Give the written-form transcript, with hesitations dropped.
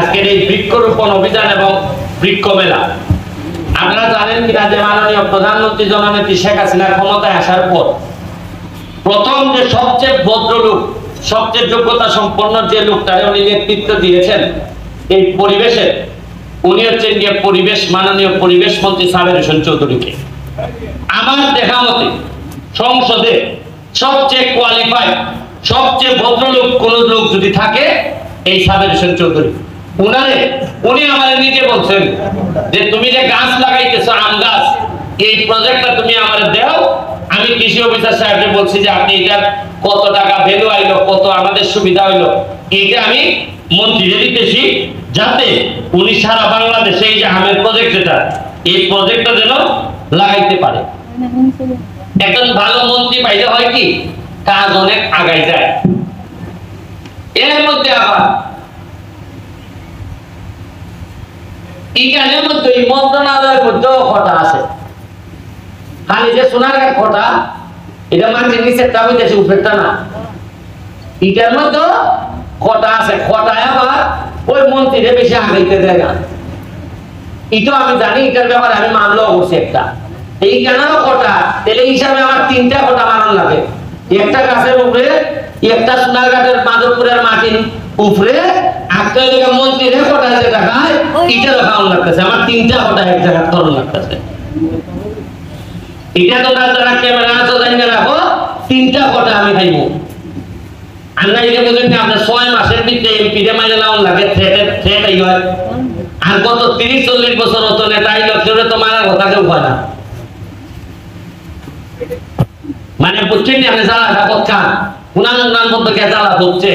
আজকের এই বৃক্ষরোপণ অভিযান এবং বৃক্ষ মেলা। আপনারা জানেন কিনা যে মাননীয় প্রধানমন্ত্রী জননেত্রী শেখ হাসিনা ক্ষমতায় আসার পর প্রথম যে সবচেয়ে ভদ্রলোক, সবচেয়ে যোগ্যতা সম্পন্ন যে লোকটারে উনি নেতৃত্ব দিয়েছেন এই পরিবেশে, উনি হচ্ছেন গিয়ে মাননীয় পরিবেশ মন্ত্রী সাবের হোসেন চৌধুরীকে। আমার দেখা মতে সংসদে সবচেয়ে কোয়ালিফাইড, সবচেয়ে ভদ্রলোক কোন লোক যদি থাকে এই সাবের হোসেন চৌধুরী। উনি আমার নিজে বলছেন যে তুমি যে গাছ লাগাইতেছো, আম গাছ, এই প্রজেক্টটা তুমি আমার দাও। আমি কৃষি অফিসার সাহেবকে বলছি যে আপনি এটা কত টাকা ভ্যালু আইলো, কত আমাদের সুবিধা হইলো, এটা আমি মন্ত্রীকে দিতেছি, যাতে উনি সারা বাংলাদেশে এই যে আমের প্রজেক্ট, যেটা এই প্রজেক্টটা যেন লাগাইতে পারে। একজন ভালো মন্ত্রী পাইলে হয় কি, কাজ অনেক আগাই যায়। এর মধ্যে আবার এখানের মধ্যে এই মন্ত্রণালয়ের মধ্যেও খটা আছে। খালি যে সোনারঘাট খটা, এটা মাটির নিচেরটা হইতেছে, উপরেরটা না। এটার মধ্যে খটা আছে। খটায় আবার ওই মন্ত্রীরে বেশি আগাইতে দেয় না। এটা আমি জানি, এটার ব্যাপারে আমি মামলাও করছি একটা। এই কেনারও খটা, তাহলে হিসাবে আমার 3টা খটা মারান লাগে। একটা গাছের উপরে, একটা সোনারঘাটের মাধবপুরের মাটির উপরে, একটা জায়গা মন্ত্রীরে খটা যেটা খায় এটারও খাওয়ান লাগতেছে। আমার 3টা খটা এক জায়গায় তরণ লাগতেছে। এটা তো যারা ক্যামেরা আছে জানি রাখো, 3টা খটা আমি খাইবো। আমরা এটা বুঝেন না, আপনার 6 মাসের ভিতরে এমপিরে মাইনে লাউন লাগে, থ্রেটাই হয়। আর গত 30-40 বছর হতো নেতা এই লক্ষ্যে তো মারার কথা কেউ হয় না। মানে বুঝছেন, আপনি জ্বালাটা করছেন, উনান বন্ধ কে জ্বালা হচ্ছে।